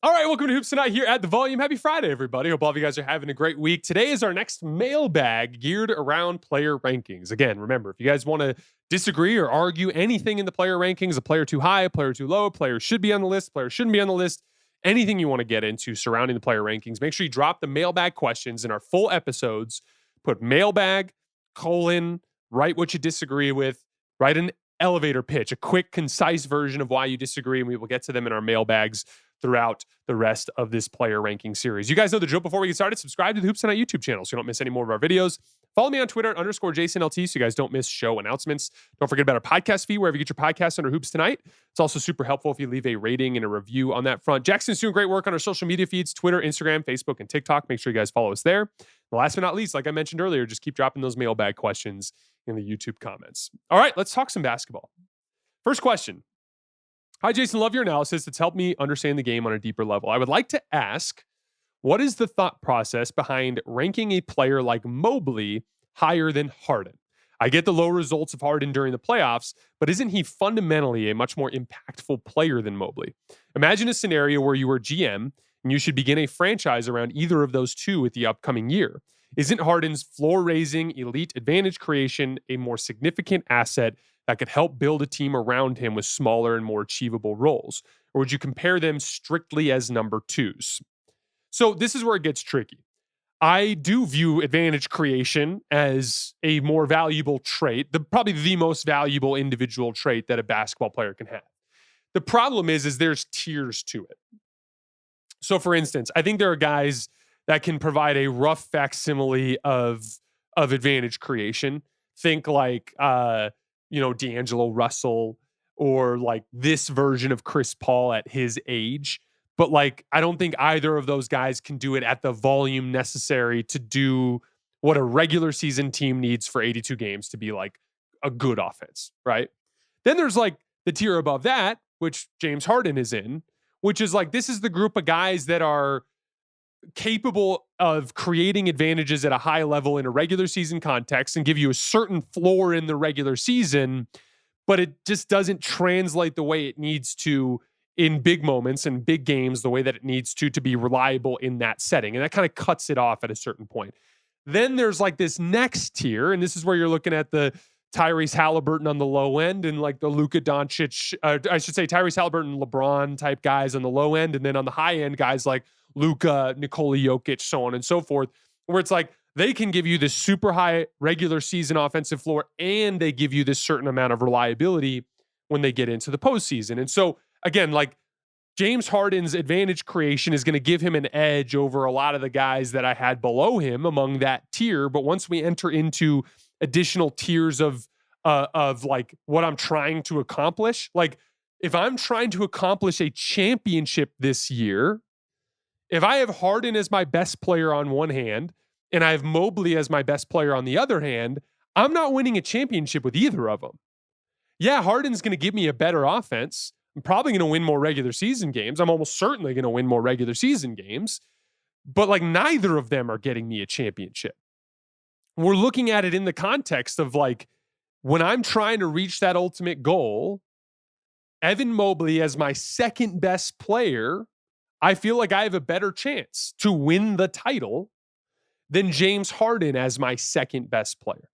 All right, welcome to Hoops Tonight here at The Volume. Happy Friday, everybody. Hope all of you guys are having a great week. Today is our next mailbag geared around player rankings. Again, remember, if you guys want to disagree or argue anything in the player rankings, a player too high, a player too low, a player should be on the list, a player shouldn't be on the list, anything you want to get into surrounding the player rankings, make sure you drop the mailbag questions in our full episodes. Put mailbag, write what you disagree with, write an elevator pitch, a quick, concise version of why you disagree, and we will get to them in our mailbags throughout the rest of this player ranking series. You guys know the drill. Before we get started, subscribe to the Hoops Tonight YouTube channel so you don't miss any more of our videos. Follow me on Twitter at _JasonLT so you guys don't miss show announcements. Don't forget about our podcast feed wherever you get your podcasts under Hoops Tonight. It's also super helpful if you leave a rating and a review on that front. Jackson's doing great work on our social media feeds, Twitter, Instagram, Facebook, and TikTok. Make sure you guys follow us there. And last but not least, like I mentioned earlier, just keep dropping those mailbag questions in the YouTube comments. All right, let's talk some basketball. First question. Hi, Jason. Love your analysis. It's helped me understand the game on a deeper level. I would like to ask, what is the thought process behind ranking a player like Mobley higher than Harden? I get the low results of Harden during the playoffs, but isn't he fundamentally a much more impactful player than Mobley? Imagine a scenario where you were GM and you should begin a franchise around either of those two at the upcoming year. Isn't Harden's floor-raising, elite advantage creation a more significant asset that could help build a team around him with smaller and more achievable roles? Or would you compare them strictly as number twos? So this is where it gets tricky. I do view advantage creation as a more valuable trait, probably the most valuable individual trait that a basketball player can have. The problem is there's tiers to it. So for instance, I think there are guys that can provide a rough facsimile of advantage creation. Think like, D'Angelo Russell or like this version of Chris Paul at his age. But like, I don't think either of those guys can do it at the volume necessary to do what a regular season team needs for 82 games to be like a good offense, right? Then there's like the tier above that, which James Harden is in, which is like, this is the group of guys that are capable of creating advantages at a high level in a regular season context and give you a certain floor in the regular season, but it just doesn't translate the way it needs to in big moments and big games, the way that it needs to be reliable in that setting. And that kind of cuts it off at a certain point. Then there's like this next tier, and this is where you're looking at the Tyrese Haliburton on the low end and like the Luka Doncic, Tyrese Haliburton, LeBron type guys on the low end. And then on the high end, guys like Luka, Nikola Jokic, so on and so forth, where it's like they can give you this super high regular season offensive floor and they give you this certain amount of reliability when they get into the postseason. And so again, like James Harden's advantage creation is going to give him an edge over a lot of the guys that I had below him among that tier. But once we enter into additional tiers of like what I'm trying to accomplish, like if I'm trying to accomplish a championship this year, if I have Harden as my best player on one hand and I have Mobley as my best player on the other hand, I'm not winning a championship with either of them. Yeah, Harden's going to give me a better offense. I'm probably going to win more regular season games. I'm almost certainly going to win more regular season games. But like neither of them are getting me a championship. We're looking at it in the context of like when I'm trying to reach that ultimate goal, Evan Mobley as my second best player, I feel like I have a better chance to win the title than James Harden as my second best player.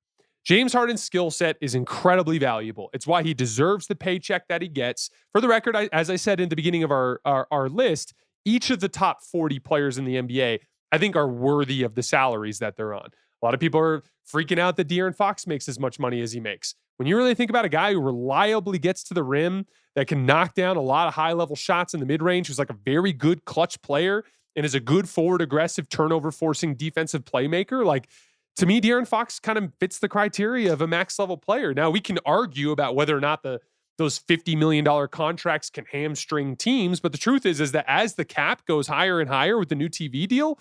James Harden's skill set is incredibly valuable. It's why he deserves the paycheck that he gets. For the record, as I said in the beginning of our list, each of the top 40 players in the NBA, I think, are worthy of the salaries that they're on. A lot of people are freaking out that De'Aaron Fox makes as much money as he makes. When you really think about a guy who reliably gets to the rim, that can knock down a lot of high-level shots in the mid-range, who's like a very good clutch player and is a good forward, aggressive, turnover-forcing defensive playmaker, like, to me, De'Aaron Fox kind of fits the criteria of a max-level player. Now, we can argue about whether or not those $50 million contracts can hamstring teams, but the truth is that as the cap goes higher and higher with the new TV deal,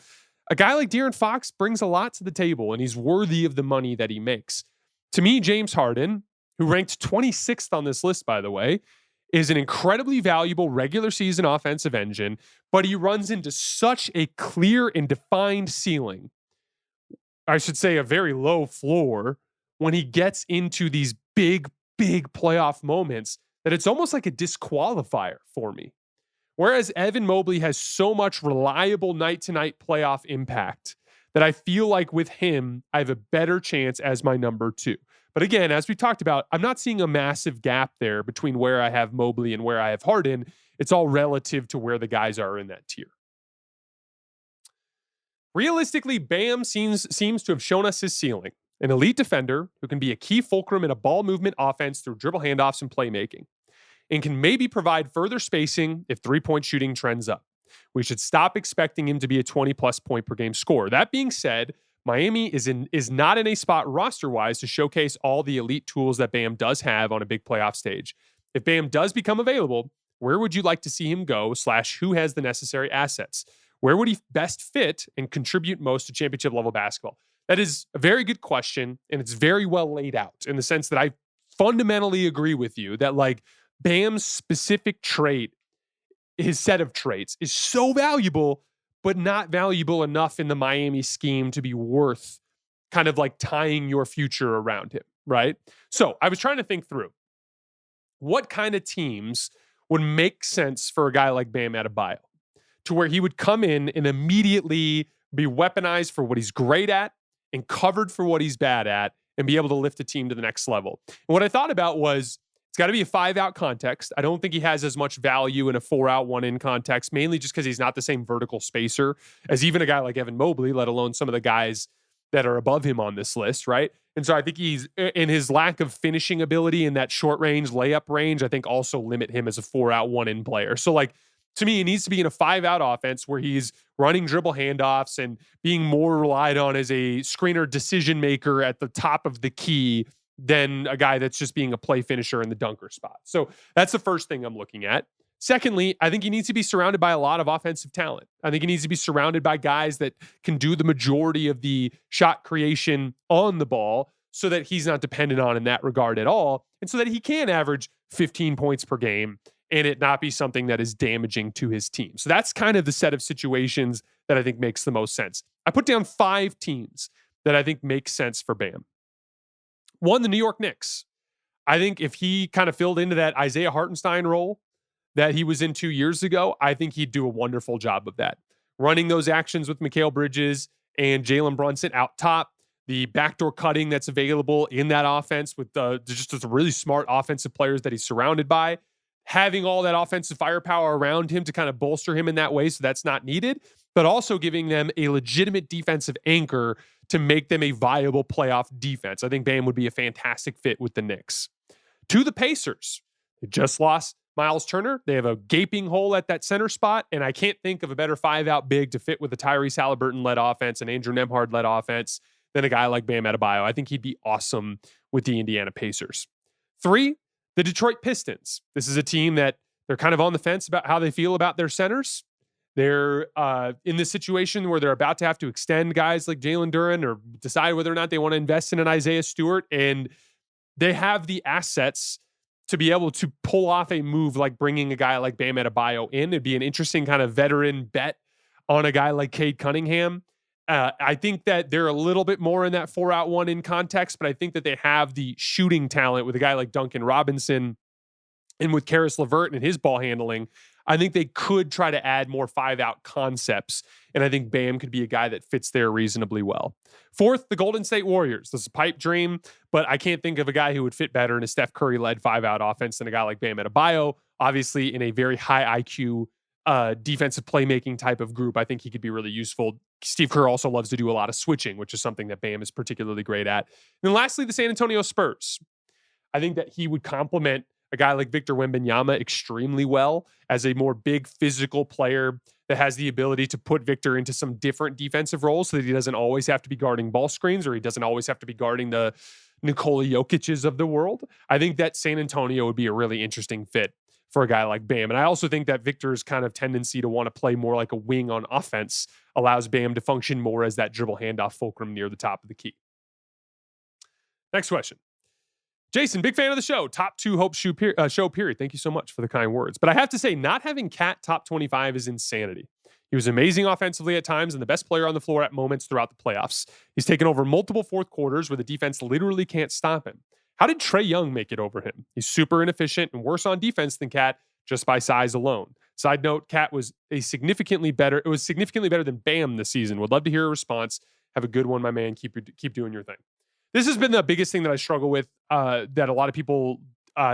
a guy like De'Aaron Fox brings a lot to the table, and he's worthy of the money that he makes. To me, James Harden, who ranked 26th on this list, by the way, is an incredibly valuable regular season offensive engine, but he runs into such a clear and defined ceiling. I should say a very low floor when he gets into these big playoff moments that it's almost like a disqualifier for me. Whereas Evan Mobley has so much reliable night-to-night playoff impact that I feel like with him, I have a better chance as my number 2. But again, as we talked about, I'm not seeing a massive gap there between where I have Mobley and where I have Harden. It's all relative to where the guys are in that tier. Realistically, Bam seems to have shown us his ceiling. An elite defender who can be a key fulcrum in a ball movement offense through dribble handoffs and playmaking, and can maybe provide further spacing if three-point shooting trends up. We should stop expecting him to be a 20-plus point per game scorer. That being said, Miami is not in a spot roster-wise to showcase all the elite tools that Bam does have on a big playoff stage. If Bam does become available, where would you like to see him go / who has the necessary assets? Where would he best fit and contribute most to championship-level basketball? That is a very good question, and it's very well laid out in the sense that I fundamentally agree with you that, like, Bam's specific trait, his set of traits, is so valuable, but not valuable enough in the Miami scheme to be worth kind of like tying your future around him, right? So I was trying to think through what kind of teams would make sense for a guy like Bam Adebayo to where he would come in and immediately be weaponized for what he's great at and covered for what he's bad at and be able to lift a team to the next level. And what I thought about was, it's got to be a 5-out context. I don't think he has as much value in a 4-out, 1-in context, mainly just because he's not the same vertical spacer as even a guy like Evan Mobley, let alone some of the guys that are above him on this list, right? And so I think he's, in his lack of finishing ability in that short range, layup range, I think also limit him as a 4-out, 1-in player. So, like, to me, he needs to be in a 5-out offense where he's running dribble handoffs and being more relied on as a screener decision maker at the top of the key than a guy that's just being a play finisher in the dunker spot. So that's the first thing I'm looking at. Secondly, I think he needs to be surrounded by a lot of offensive talent. I think he needs to be surrounded by guys that can do the majority of the shot creation on the ball so that he's not dependent on in that regard at all, and so that he can average 15 points per game and it not be something that is damaging to his team. So that's kind of the set of situations that I think makes the most sense. I put down 5 teams that I think make sense for Bam. 1, the New York Knicks. I think if he kind of filled into that Isaiah Hartenstein role that he was in 2 years ago, I think he'd do a wonderful job of that. Running those actions with Mikal Bridges and Jalen Brunson out top, the backdoor cutting that's available in that offense with just the really smart offensive players that he's surrounded by, having all that offensive firepower around him to kind of bolster him in that way so that's not needed, but also giving them a legitimate defensive anchor to make them a viable playoff defense. I think Bam would be a fantastic fit with the Knicks. To the Pacers, they just lost Miles Turner. They have a gaping hole at that center spot, and I can't think of a better 5-out big to fit with a Tyrese Haliburton-led offense and Andrew Nembhard-led offense than a guy like Bam Adebayo. I think he'd be awesome with the Indiana Pacers. 3, the Detroit Pistons. This is a team that they're kind of on the fence about how they feel about their centers. They're in this situation where they're about to have to extend guys like Jalen Duren or decide whether or not they want to invest in an Isaiah Stewart. And they have the assets to be able to pull off a move like bringing a guy like Bam Adebayo in. It'd be an interesting kind of veteran bet on a guy like Cade Cunningham. I think that they're a little bit more in that 4-out, 1-in context, but I think that they have the shooting talent with a guy like Duncan Robinson and with Karis LeVert and his ball handling. I think they could try to add more 5-out concepts, and I think Bam could be a guy that fits there reasonably well. 4th, the Golden State Warriors. This is a pipe dream, but I can't think of a guy who would fit better in a Steph Curry-led 5-out offense than a guy like Bam Adebayo. Obviously, in a very high IQ defensive playmaking type of group, I think he could be really useful. Steve Kerr also loves to do a lot of switching, which is something that Bam is particularly great at. And then lastly, the San Antonio Spurs. I think that he would complement a guy like Victor Wembanyama extremely well as a more big physical player that has the ability to put Victor into some different defensive roles so that he doesn't always have to be guarding ball screens or he doesn't always have to be guarding the Nikola Jokic's of the world. I think that San Antonio would be a really interesting fit for a guy like Bam. And I also think that Victor's kind of tendency to want to play more like a wing on offense allows Bam to function more as that dribble handoff fulcrum near the top of the key. Next question. Jason, big fan of the show. Top 2 Hope show period. Thank you so much for the kind words. But I have to say, not having Cat top 25 is insanity. He was amazing offensively at times and the best player on the floor at moments throughout the playoffs. He's taken over multiple fourth quarters where the defense literally can't stop him. How did Trae Young make it over him? He's super inefficient and worse on defense than Cat just by size alone. Side note, Cat was significantly better than Bam this season. Would love to hear a response. Have a good one, my man. Keep doing your thing. This has been the biggest thing that I struggle with, that a lot of people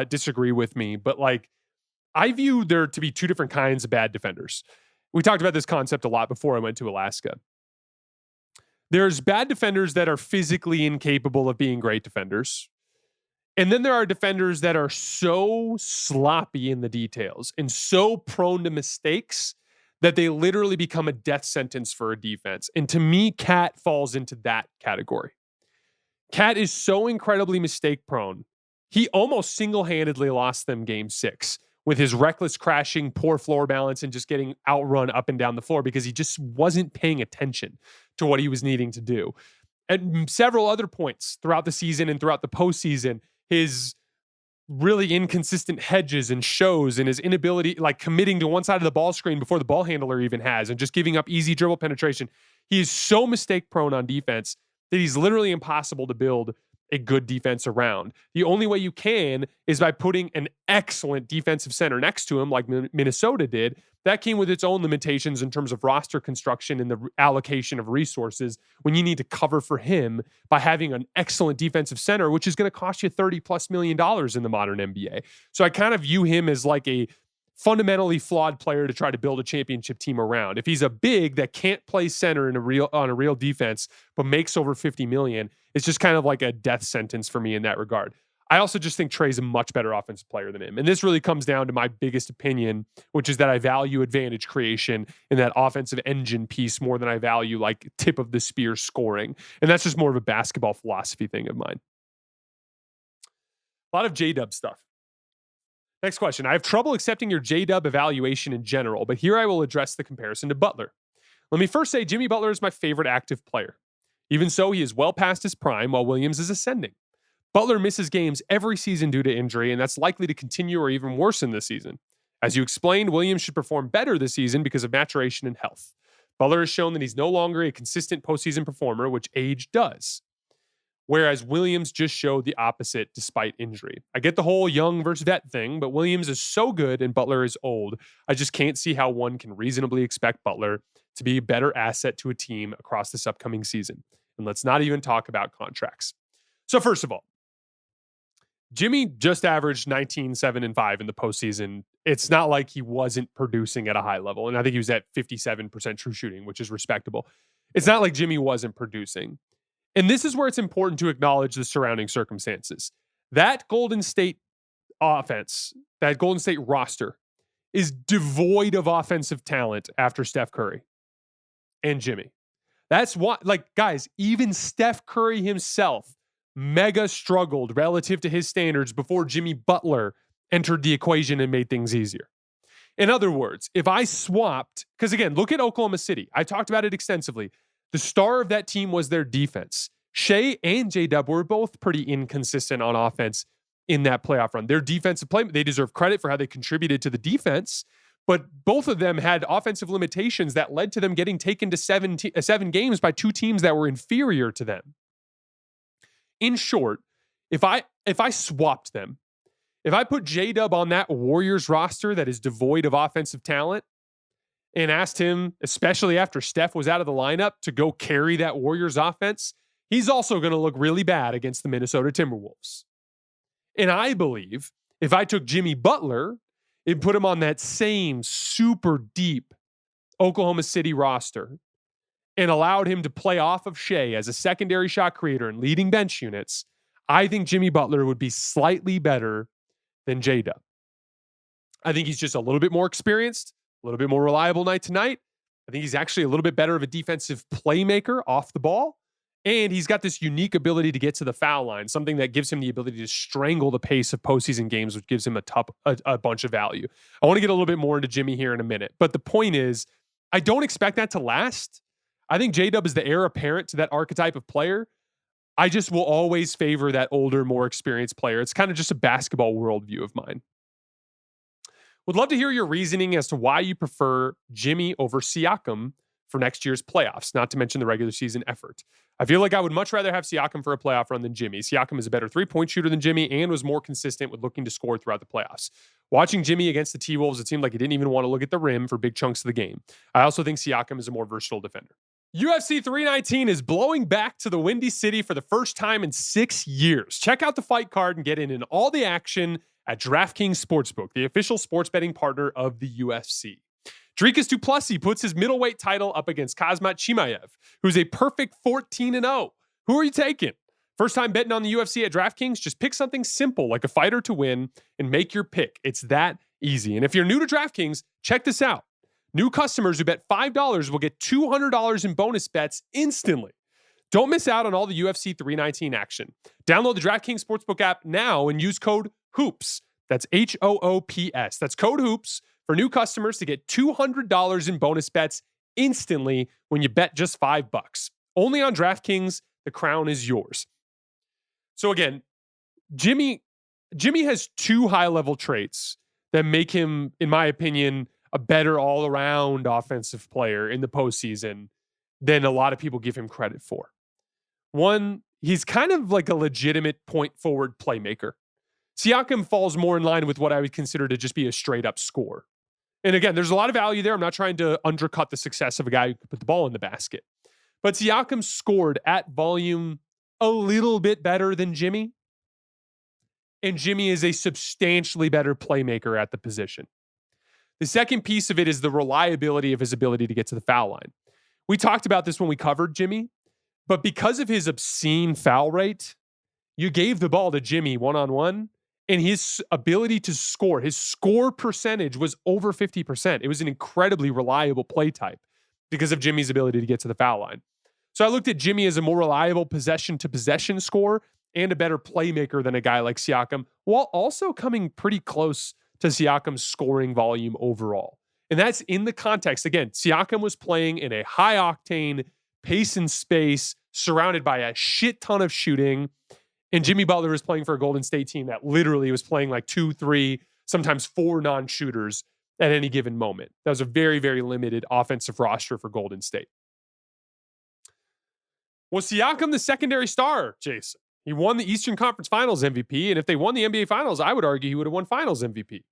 disagree with me. But like, I view there to be two different kinds of bad defenders. We talked about this concept a lot before I went to Alaska. There's bad defenders that are physically incapable of being great defenders. And then there are defenders that are so sloppy in the details and so prone to mistakes that they literally become a death sentence for a defense. And to me, Cat falls into that category. Cat is so incredibly mistake prone. He almost single-handedly lost them game 6 with his reckless crashing, poor floor balance, and just getting outrun up and down the floor because he just wasn't paying attention to what he was needing to do. At several other points throughout the season and throughout the postseason, his really inconsistent hedges and shows and his inability, like committing to one side of the ball screen before the ball handler even has and just giving up easy dribble penetration. He is so mistake prone on defense that he's literally impossible to build a good defense around. The only way you can is by putting an excellent defensive center next to him like Minnesota did. That came with its own limitations in terms of roster construction and the allocation of resources when you need to cover for him by having an excellent defensive center, which is going to cost you $30+ million in the modern NBA. So I kind of view him as like a fundamentally flawed player to try to build a championship team around. If he's a big that can't play center on a real defense, but makes over $50 million, it's just kind of like a death sentence for me in that regard. I also just think Trey's a much better offensive player than him. And this really comes down to my biggest opinion, which is that I value advantage creation in that offensive engine piece more than I value like tip of the spear scoring. And that's just more of a basketball philosophy thing of mine. A lot of J-Dub stuff. Next question. I have trouble accepting your J-Dub evaluation in general, but here I will address the comparison to Butler. Let me first say Jimmy Butler is my favorite active player. Even so, he is well past his prime while Williams is ascending. Butler misses games every season due to injury, and that's likely to continue or even worsen this season. As you explained, Williams should perform better this season because of maturation and health. Butler has shown that he's no longer a consistent postseason performer, which age does. Whereas Williams just showed the opposite despite injury. I get the whole young versus vet thing, but Williams is so good and Butler is old. I just can't see how one can reasonably expect Butler to be a better asset to a team across this upcoming season. And let's not even talk about contracts. So first of all, Jimmy just averaged 19, 7, and 5 in the postseason. It's not like he wasn't producing at a high level. And I think he was at 57% true shooting, which is respectable. It's not like Jimmy wasn't producing. And this is where it's important to acknowledge the surrounding circumstances. That Golden State offense, that Golden State roster is devoid of offensive talent after Steph Curry and Jimmy. That's why, like, guys, even Steph Curry himself mega struggled relative to his standards before Jimmy Butler entered the equation and made things easier. In other words, if I swapped, because again, look at Oklahoma City. I talked about it extensively. The star of that team was their defense. Shea and J-Dub were both pretty inconsistent on offense in that playoff run. Their defensive play, they deserve credit for how they contributed to the defense, but both of them had offensive limitations that led to them getting taken to 7 games by two teams that were inferior to them. In short, if I swapped them, if I put J-Dub on that Warriors roster that is devoid of offensive talent and asked him, especially after Steph was out of the lineup, to go carry that Warriors offense, he's also going to look really bad against the Minnesota Timberwolves. And I believe if I took Jimmy Butler and put him on that same super deep Oklahoma City roster and allowed him to play off of Shea as a secondary shot creator and leading bench units, I think Jimmy Butler would be slightly better than J-Dub. I think he's just a little bit more experienced, a little bit more reliable night to night. I think he's actually a little bit better of a defensive playmaker off the ball. And he's got this unique ability to get to the foul line, something that gives him the ability to strangle the pace of postseason games, which gives him a bunch of value. I want to get a little bit more into Jimmy here in a minute. But the point is, I don't expect that to last. I think J-Dub is the heir apparent to that archetype of player. I just will always favor that older, more experienced player. It's kind of just a basketball worldview of mine. Would love to hear your reasoning as to why you prefer Jimmy over Siakam for next year's playoffs, not to mention the regular season effort. I feel like I would much rather have Siakam for a playoff run than Jimmy. Siakam is a better three-point shooter than Jimmy and was more consistent with looking to score throughout the playoffs. Watching Jimmy against the T-Wolves, it seemed like he didn't even want to look at the rim for big chunks of the game. I also think Siakam is a more versatile defender. UFC 319 is blowing back to the Windy City for the first time in 6 years. Check out the fight card and get in all the action at DraftKings Sportsbook, the official sports betting partner of the UFC. Dricus du Plessis puts his middleweight title up against Khamzat Chimaev, who's a perfect 14-0. Who are you taking? First time betting on the UFC at DraftKings? Just pick something simple like a fighter to win and make your pick. It's that easy. And if you're new to DraftKings, check this out. New customers who bet $5 will get $200 in bonus bets instantly. Don't miss out on all the UFC 319 action. Download the DraftKings Sportsbook app now and use code HOOPS. That's HOOPS. That's code HOOPS for new customers to get $200 in bonus bets instantly when you bet just $5. Only on DraftKings, the crown is yours. So again, Jimmy has two high-level traits that make him, in my opinion, a better all-around offensive player in the postseason than a lot of people give him credit for. One, he's kind of like a legitimate point-forward playmaker. Siakam falls more in line with what I would consider to just be a straight-up scorer. And again, there's a lot of value there. I'm not trying to undercut the success of a guy who could put the ball in the basket. But Siakam scored at volume a little bit better than Jimmy. And Jimmy is a substantially better playmaker at the position. The second piece of it is the reliability of his ability to get to the foul line. We talked about this when we covered Jimmy, but because of his obscene foul rate, you gave the ball to Jimmy one-on-one, and his ability to score, his score percentage was over 50%. It was an incredibly reliable play type because of Jimmy's ability to get to the foul line. So I looked at Jimmy as a more reliable possession-to-possession scorer and a better playmaker than a guy like Siakam, while also coming pretty close to Siakam's scoring volume overall. And that's in the context. Again, Siakam was playing in a high-octane, pace and space, surrounded by a shit ton of shooting. And Jimmy Butler was playing for a Golden State team that literally was playing like 2, 3, sometimes 4 non-shooters at any given moment. That was a very, very limited offensive roster for Golden State. Was Siakam the secondary star, Jason? He won the Eastern Conference Finals MVP, and if they won the NBA Finals, I would argue he would have won Finals MVP.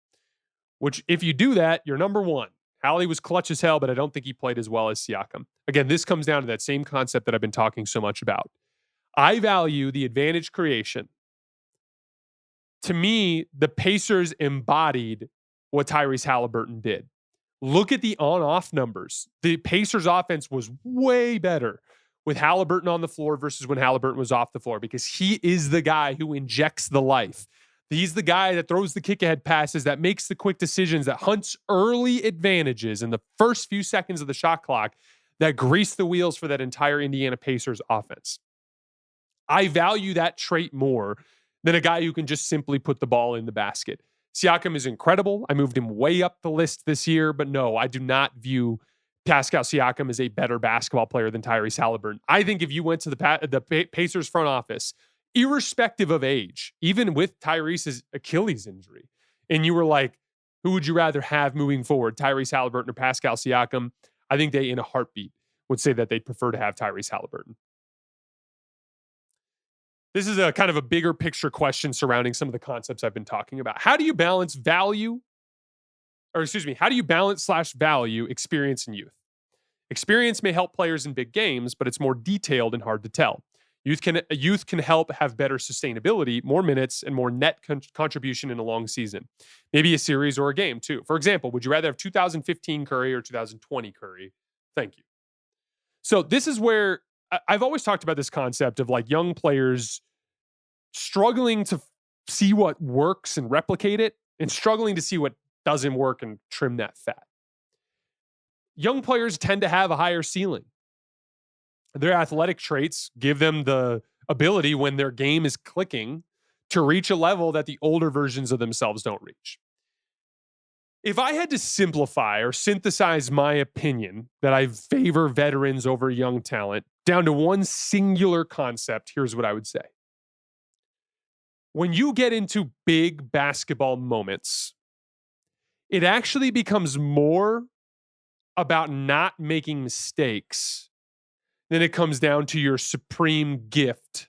Which, if you do that, you're number one. Hallie was clutch as hell, but I don't think he played as well as Siakam. Again, this comes down to that same concept that I've been talking so much about. I value the advantage creation. To me, the Pacers embodied what Tyrese Haliburton did. Look at the on-off numbers. The Pacers offense was way better with Haliburton on the floor versus when Haliburton was off the floor because he is the guy who injects the life. He's the guy that throws the kick-ahead passes, that makes the quick decisions, that hunts early advantages in the first few seconds of the shot clock that grease the wheels for that entire Indiana Pacers offense. I value that trait more than a guy who can just simply put the ball in the basket. Siakam is incredible. I moved him way up the list this year, but no, I do not view Pascal Siakam as a better basketball player than Tyrese Haliburton. I think if you went to the Pacers front office, irrespective of age, even with Tyrese's Achilles injury, and you were like, who would you rather have moving forward, Tyrese Haliburton or Pascal Siakam? I think they, in a heartbeat, would say that they'd prefer to have Tyrese Haliburton. This is a kind of a bigger picture question surrounding some of the concepts I've been talking about. How do you balance how do you balance/value experience and youth? Experience may help players in big games, but it's more detailed and hard to tell. Youth can help have better sustainability, more minutes, and more net contribution in a long season. Maybe a series or a game, too. For example, would you rather have 2015 Curry or 2020 Curry? Thank you. So this is where I've always talked about this concept of like young players struggling to see what works and replicate it, and struggling to see what doesn't work and trim that fat. Young players tend to have a higher ceiling. Their athletic traits give them the ability, when their game is clicking, to reach a level that the older versions of themselves don't reach. If I had to simplify or synthesize my opinion that I favor veterans over young talent down to one singular concept, here's what I would say. When you get into big basketball moments, it actually becomes more about not making mistakes, then it comes down to your supreme gift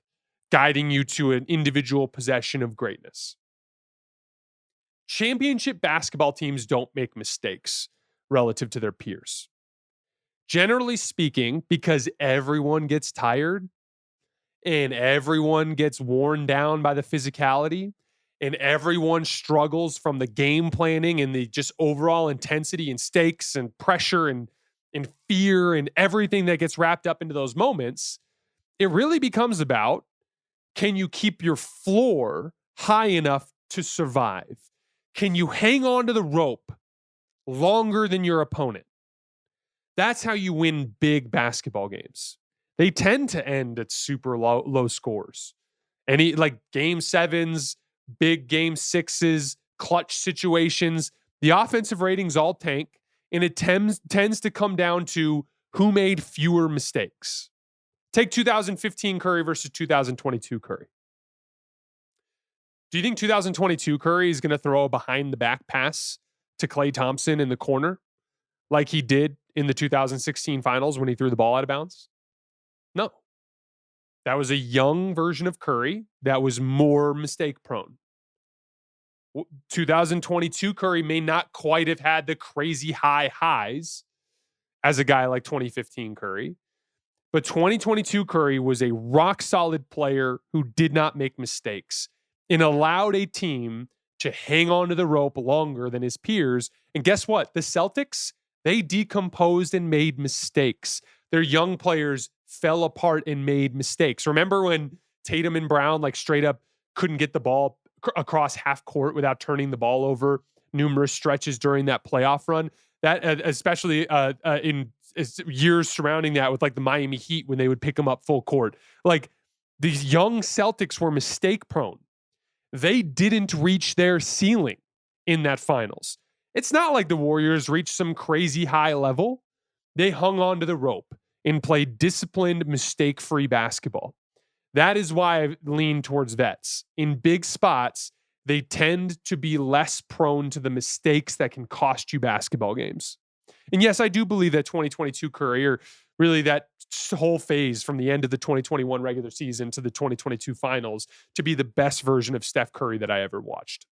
guiding you to an individual possession of greatness. Championship basketball teams don't make mistakes relative to their peers. Generally speaking, because everyone gets tired and everyone gets worn down by the physicality and everyone struggles from the game planning and the just overall intensity and stakes and pressure and fear and everything that gets wrapped up into those moments, it really becomes about, can you keep your floor high enough to survive? Can you hang on to the rope longer than your opponent? That's how you win big basketball games. They tend to end at super low scores. Like game sevens, big game sixes, clutch situations, the offensive ratings all tank, and it tends to come down to who made fewer mistakes. Take 2015 Curry versus 2022 Curry. Do you think 2022 Curry is going to throw a behind the back pass to Klay Thompson in the corner like he did in the 2016 finals when he threw the ball out of bounds? No. That was a young version of Curry that was more mistake prone. 2022 Curry may not quite have had the crazy high highs as a guy like 2015 Curry, but 2022 Curry was a rock solid player who did not make mistakes and allowed a team to hang on to the rope longer than his peers. And guess what? The Celtics, they decomposed and made mistakes. Their young players fell apart and made mistakes. Remember when Tatum and Brown like straight up couldn't get the ball across half court without turning the ball over numerous stretches during that playoff run? That especially in years surrounding that with like the Miami Heat when they would pick them up full court. Like these young Celtics were mistake prone. They didn't reach their ceiling in that finals. It's not like the Warriors reached some crazy high level. They hung on to the rope and played disciplined, mistake-free basketball. That is why I lean towards vets. In big spots, they tend to be less prone to the mistakes that can cost you basketball games. And yes, I do believe that 2022 Curry, or really that whole phase from the end of the 2021 regular season to the 2022 finals, to be the best version of Steph Curry that I ever watched.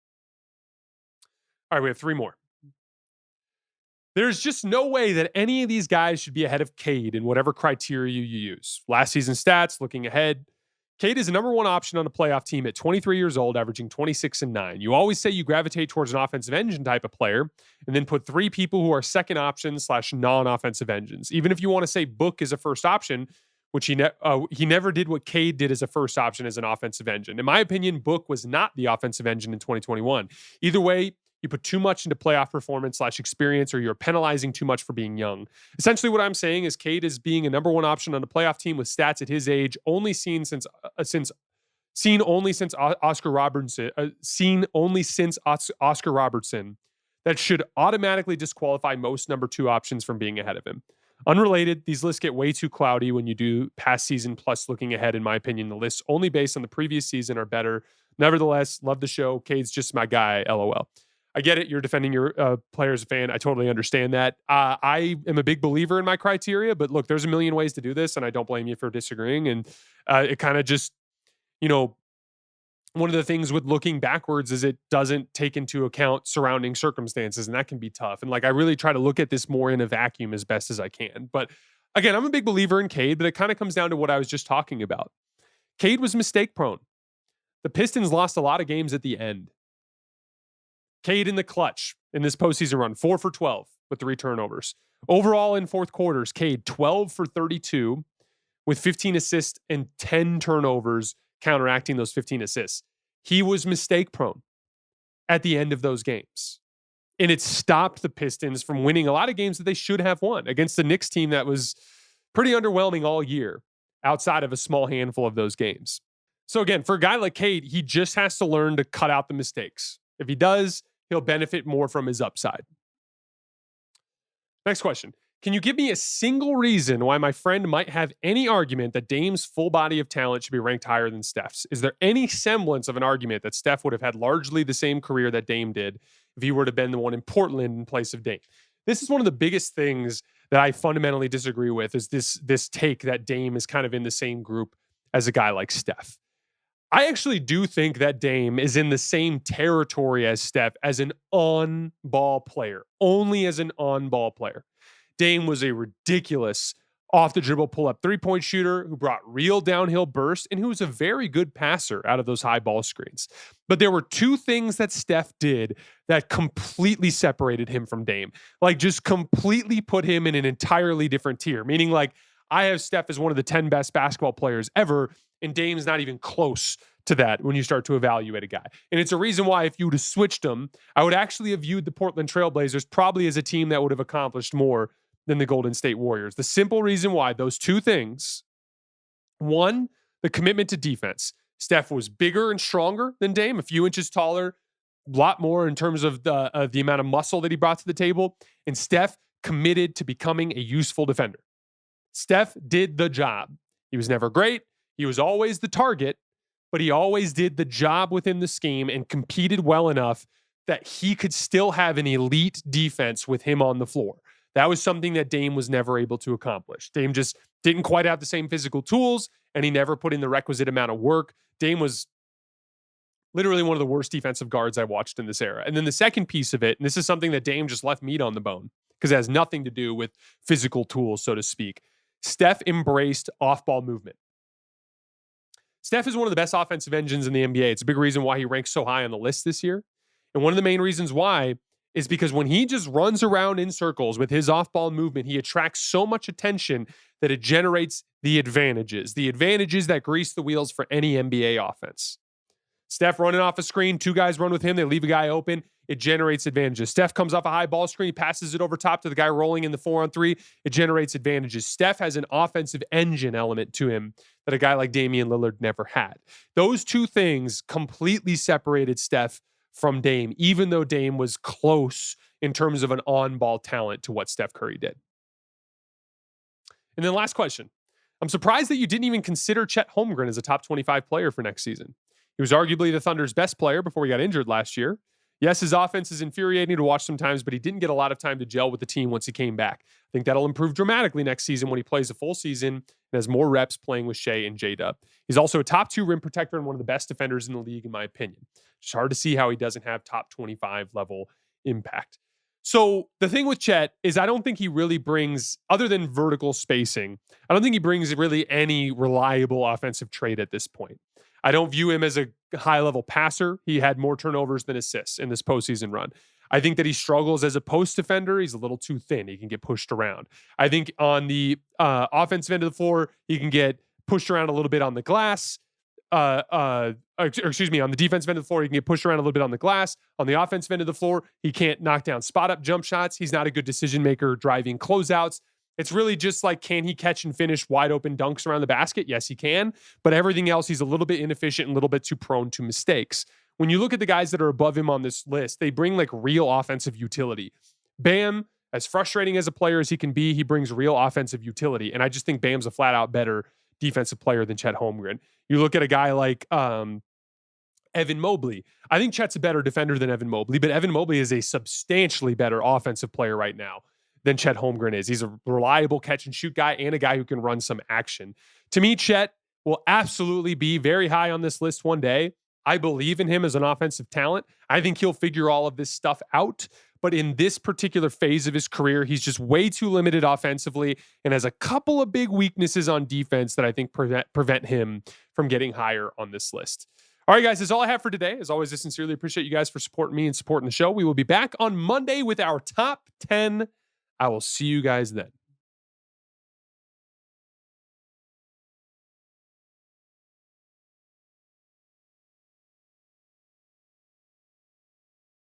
All right, we have three more. There's just no way that any of these guys should be ahead of Cade in whatever criteria you use. Last season stats, looking ahead, Cade is the number one option on a playoff team at 23 years old, averaging 26 and 9. You always say you gravitate towards an offensive engine type of player and then put three people who are second options / non-offensive engines. Even if you want to say Book is a first option, which he never did what Cade did as a first option as an offensive engine. In my opinion, Book was not the offensive engine in 2021. Either way, you put too much into playoff performance / experience, or you're penalizing too much for being young. Essentially, what I'm saying is Cade is being a number one option on a playoff team with stats at his age, only seen only since Oscar Robertson, that should automatically disqualify most number two options from being ahead of him. Unrelated, these lists get way too cloudy when you do past season plus looking ahead. In my opinion, the lists only based on the previous season are better. Nevertheless, love the show. Cade's just my guy. LOL. I get it. You're defending your player as a fan. I totally understand that. I am a big believer in my criteria, but look, there's a million ways to do this, and I don't blame you for disagreeing. And it kind of just, one of the things with looking backwards is it doesn't take into account surrounding circumstances, and that can be tough. And like, I really try to look at this more in a vacuum as best as I can. But again, I'm a big believer in Cade, but it kind of comes down to what I was just talking about. Cade was mistake prone. The Pistons lost a lot of games at the end. Cade in the clutch in this postseason run, 4 for 12 with 3 turnovers. Overall in fourth quarters, Cade 12 for 32 with 15 assists and 10 turnovers counteracting those 15 assists. He was mistake prone at the end of those games. And it stopped the Pistons from winning a lot of games that they should have won against the Knicks team that was pretty underwhelming all year outside of a small handful of those games. So again, for a guy like Cade, he just has to learn to cut out the mistakes. If he does, he'll benefit more from his upside. Next question. Can you give me a single reason why my friend might have any argument that Dame's full body of talent should be ranked higher than Steph's? Is there any semblance of an argument that Steph would have had largely the same career that Dame did if he were to have been the one in Portland in place of Dame? this is one of the biggest things that I fundamentally disagree with, is this take that Dame is kind of in the same group as a guy like Steph. I actually do think that Dame is in the same territory as Steph as an on-ball player, only as an on-ball player. Dame was a ridiculous off-the-dribble pull-up three-point shooter who brought real downhill burst and who was a very good passer out of those high ball screens. But there were two things that Steph did that completely separated him from Dame. Like, just completely put him in an entirely different tier, meaning like, I have Steph as one of the 10 best basketball players ever, and Dame's not even close to that when you start to evaluate a guy. And it's a reason why, if you would have switched them, I would actually have viewed the Portland Trailblazers probably as a team that would have accomplished more than the Golden State Warriors. The simple reason why, those two things: one, the commitment to defense. Steph was bigger and stronger than Dame, a few inches taller, a lot more in terms of the amount of muscle that he brought to the table. And Steph committed to becoming a useful defender. Steph did the job. He was never great. He was always the target, but he always did the job within the scheme and competed well enough that he could still have an elite defense with him on the floor. That was something that Dame was never able to accomplish. Dame just didn't quite have the same physical tools, and he never put in the requisite amount of work. Dame was literally one of the worst defensive guards I watched in this era. And then the second piece of it, and this is something that Dame just left meat on the bone because it has nothing to do with physical tools, so to speak. Steph embraced off-ball movement. Steph is one of the best offensive engines in the NBA. It's a big reason why he ranks so high on the list this year. And one of the main reasons why is because when he just runs around in circles with his off-ball movement, he attracts so much attention that it generates the advantages that grease the wheels for any NBA offense. Steph running off a screen, two guys run with him, they leave a guy open, it generates advantages. Steph comes off a high ball screen, he passes it over top to the guy rolling in the 4-on-3, it generates advantages. Steph has an offensive engine element to him that a guy like Damian Lillard never had. Those two things completely separated Steph from Dame, even though Dame was close in terms of an on-ball talent to what Steph Curry did. And then last question. I'm surprised that you didn't even consider Chet Holmgren as a top 25 player for next season. He was arguably the Thunder's best player before he got injured last year. Yes, his offense is infuriating to watch sometimes, but he didn't get a lot of time to gel with the team once he came back. I think that'll improve dramatically next season when he plays a full season and has more reps playing with Shea and J-Dub. He's also a top 2 rim protector and one of the best defenders in the league, in my opinion. It's hard to see how he doesn't have top 25 level impact. So the thing with Chet is I don't think he really brings, other than vertical spacing, I don't think he brings really any reliable offensive trait at this point. I don't view him as a high-level passer. He had more turnovers than assists in this postseason run. I think that he struggles as a post defender. He's a little too thin. He can get pushed around. I think on the offensive end of the floor, he can get pushed around a little bit on the glass. On the defensive end of the floor, he can get pushed around a little bit on the glass. On the offensive end of the floor, he can't knock down spot-up jump shots. He's not a good decision-maker driving closeouts. It's really just like, can he catch and finish wide open dunks around the basket? Yes, he can. But everything else, he's a little bit inefficient and a little bit too prone to mistakes. When you look at the guys that are above him on this list, they bring like real offensive utility. Bam, as frustrating as a player as he can be, he brings real offensive utility. And I just think Bam's a flat out better defensive player than Chet Holmgren. You look at a guy like Evan Mobley. I think Chet's a better defender than Evan Mobley, but Evan Mobley is a substantially better offensive player right now than Chet Holmgren is. He's a reliable catch and shoot guy and a guy who can run some action. To me, Chet will absolutely be very high on this list one day. I believe in him as an offensive talent. I think he'll figure all of this stuff out. But in this particular phase of his career, he's just way too limited offensively and has a couple of big weaknesses on defense that I think prevent him from getting higher on this list. All right, guys, that's all I have for today. As always, I sincerely appreciate you guys for supporting me and supporting the show. We will be back on Monday with our top 10. I will see you guys then.